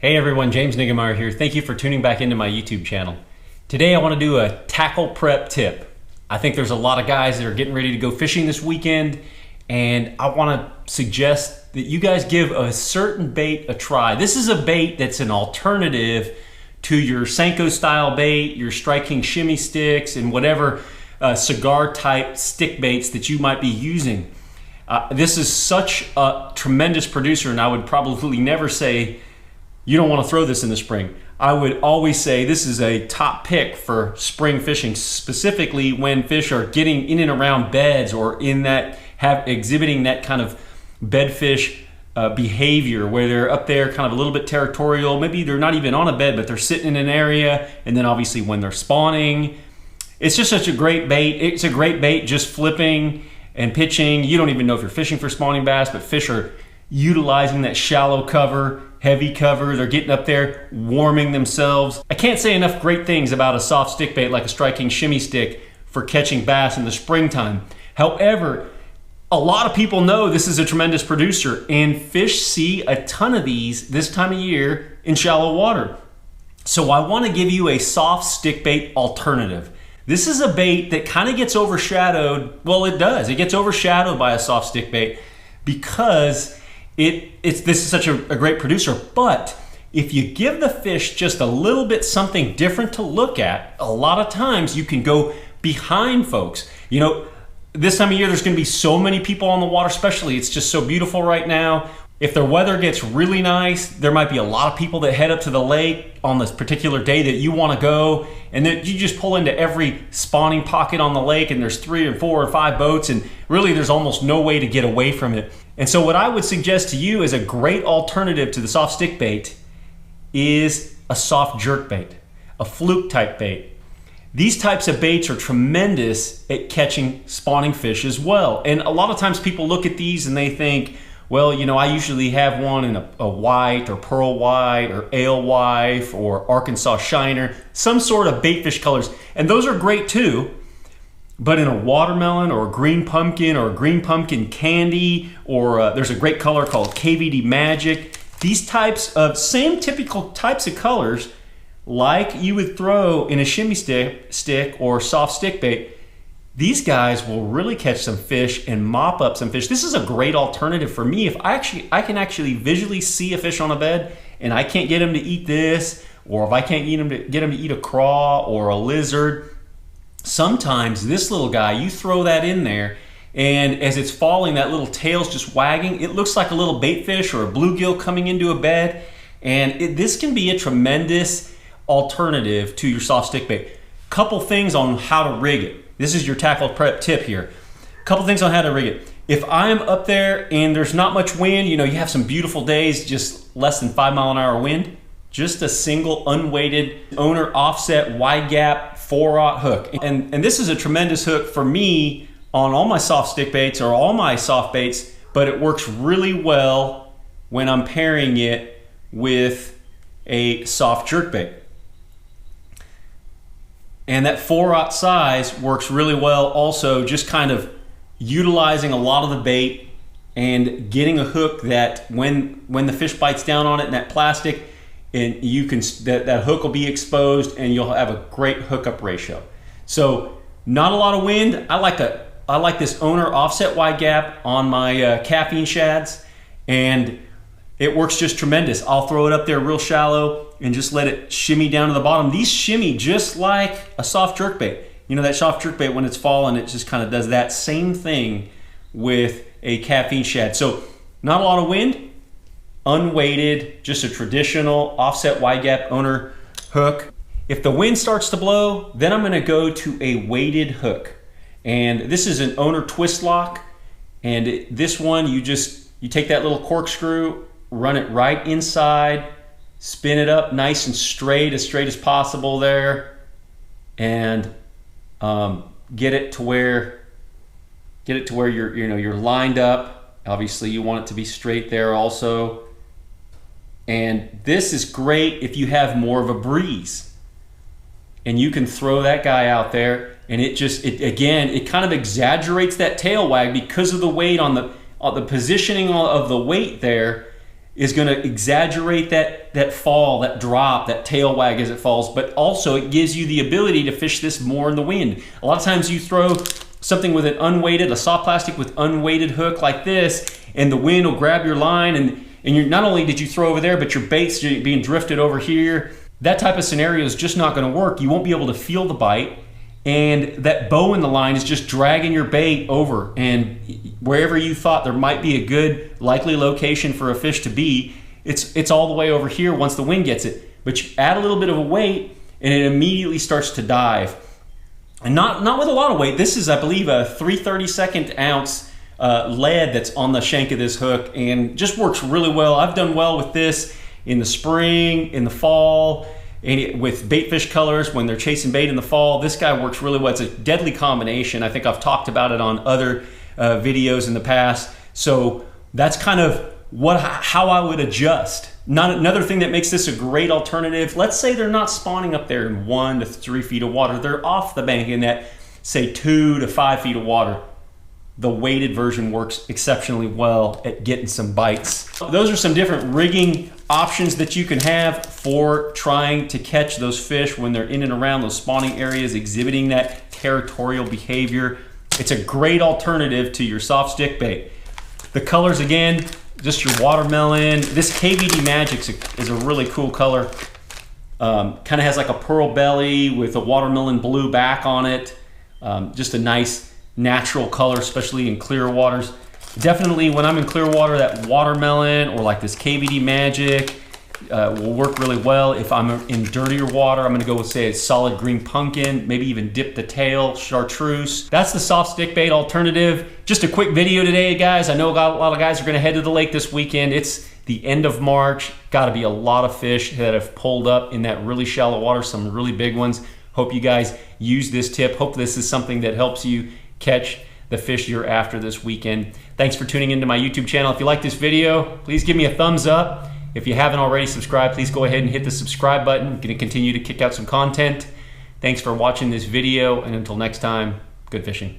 Hey everyone, James Niggemeyer here. Thank you for tuning back into my YouTube channel. Today I want to do a tackle prep tip. I think there's a lot of guys that are getting ready to go fishing this weekend, and I want to suggest that you guys give a certain bait a try. This is a bait that's an alternative to your Senko style bait, your striking shimmy sticks, and whatever cigar type stick baits that you might be using. This is such a tremendous producer, and I would probably never say you don't want to throw this in the spring. I would always say this is a top pick for spring fishing, specifically when fish are getting in and around beds or in that exhibiting that kind of bedfish behavior where they're up there kind of a little bit territorial. Maybe they're not even on a bed, but they're sitting in an area, and then obviously when they're spawning. It's just such a great bait. It's a great bait just flipping and pitching. You don't even know if you're fishing for spawning bass, but fish are utilizing that shallow cover, heavy cover. They're getting up there, warming themselves. I can't say enough great things about a soft stick bait like a striking shimmy stick for catching bass in the springtime. However, a lot of people know this is a tremendous producer, and fish see a ton of these this time of year in shallow water. So I want to give you a soft stick bait alternative. This is a bait that kind of gets overshadowed. Well, it does. It gets overshadowed by a soft stick bait because this is such a great producer. But if you give the fish just a little bit something different to look at, a lot of times you can go behind folks. You know, this time of year there's going to be so many people on the water, especially it's just so beautiful right now. If the weather gets really nice, there might be a lot of people that head up to the lake on this particular day that you want to go, and then you just pull into every spawning pocket on the lake, and there's 3 and 4 or 5 boats, and really there's almost no way to get away from it. And so what I would suggest to you as a great alternative to the soft stick bait is a soft jerk bait, a fluke type bait. These types of baits are tremendous at catching spawning fish as well. And a lot of times people look at these and they think, well, you know, I usually have one in a white or pearl white or alewife or Arkansas shiner, some sort of baitfish colors. And those are great too. But in a watermelon or a green pumpkin candy, or there's a great color called KVD Magic. These types of same typical types of colors like you would throw in a shimmy stick or soft stick bait, these guys will really catch some fish and mop up some fish. This is a great alternative for me. If I can actually visually see a fish on a bed and I can't get him to eat this, or if I can't get him to eat a craw or a lizard, sometimes this little guy, you throw that in there, and as it's falling, that little tail's just wagging. It looks like a little bait fish or a bluegill coming into a bed, and this can be a tremendous alternative to your soft stick bait. Couple things on how to rig it. This is your tackle prep tip here. Couple things on how to rig it. If I'm up there and there's not much wind, you know, you have some beautiful days, just less than 5 mile an hour wind, just a single unweighted owner offset wide gap 4/0 hook. And this is a tremendous hook for me on all my soft stick baits or all my soft baits, but it works really well when I'm pairing it with a soft jerk bait. And that 4/0 size works really well also, just kind of utilizing a lot of the bait and getting a hook that when the fish bites down on it in that plastic, and you can that hook will be exposed and you'll have a great hookup ratio. So not a lot of wind. I like this owner offset wide gap on my caffeine shads, and it works just tremendous. I'll throw it up there real shallow and just let it shimmy down to the bottom. These shimmy just like a soft jerk bait. You know, that soft jerk bait, when it's falling, it just kind of does that same thing with a caffeine shad. So not a lot of wind, unweighted, just a traditional offset wide gap owner hook. If the wind starts to blow, then I'm gonna go to a weighted hook. And this is an owner twist lock. And this one, you take that little corkscrew, run it right inside, spin it up nice and straight as possible there, and get it to where you're lined up. Obviously you want it to be straight there also. And this is great if you have more of a breeze, and you can throw that guy out there, and it kind of exaggerates that tail wag because of the weight on the positioning of the weight there. is going to exaggerate that fall, that drop, that tail wag as it falls, but also it gives you the ability to fish this more in the wind. A lot of times you throw something with an unweighted, a soft plastic with unweighted hook like this, and the wind will grab your line, and you're, not only did you throw over there, but your bait's being drifted over here. That type of scenario is just not going to work. You won't be able to feel the bite, and that bow in the line is just dragging your bait over, and wherever you thought there might be a good likely location for a fish to be, it's all the way over here once the wind gets it. But you add a little bit of a weight and it immediately starts to dive. And not with a lot of weight. This is, I believe, a 3/32 ounce lead that's on the shank of this hook, and just works really well. I've done well with this in the spring, in the fall, and with bait fish colors when they're chasing bait in the fall. This guy works really well. It's a deadly combination. I think I've talked about it on other videos in the past. So that's kind of how I would adjust. Another thing that makes this a great alternative, let's say they're not spawning up there in 1 to 3 feet of water. They're off the bank in that, say, 2 to 5 feet of water. The weighted version works exceptionally well at getting some bites. Those are some different rigging options that you can have for trying to catch those fish when they're in and around those spawning areas, exhibiting that territorial behavior. It's a great alternative to your soft stick bait. The colors, again, just your watermelon. This KVD Magic is a really cool color. Kind of has like a pearl belly with a watermelon blue back on it. Just a nice natural color, especially in clear waters. Definitely when I'm in clear water, that watermelon or like this KVD Magic will work really well. If I'm in dirtier water, I'm gonna go with, say, a solid green pumpkin, maybe even dip the tail, chartreuse. That's the soft stick bait alternative. Just a quick video today, guys. I know a lot of guys are gonna head to the lake this weekend. It's the end of March. Gotta be a lot of fish that have pulled up in that really shallow water, some really big ones. Hope you guys use this tip. Hope this is something that helps you catch the fish you're after this weekend. Thanks for tuning into my YouTube channel. If you like this video, please give me a thumbs up. If you haven't already subscribed, please go ahead and hit the subscribe button. I'm gonna continue to kick out some content. Thanks for watching this video, and until next time, good fishing.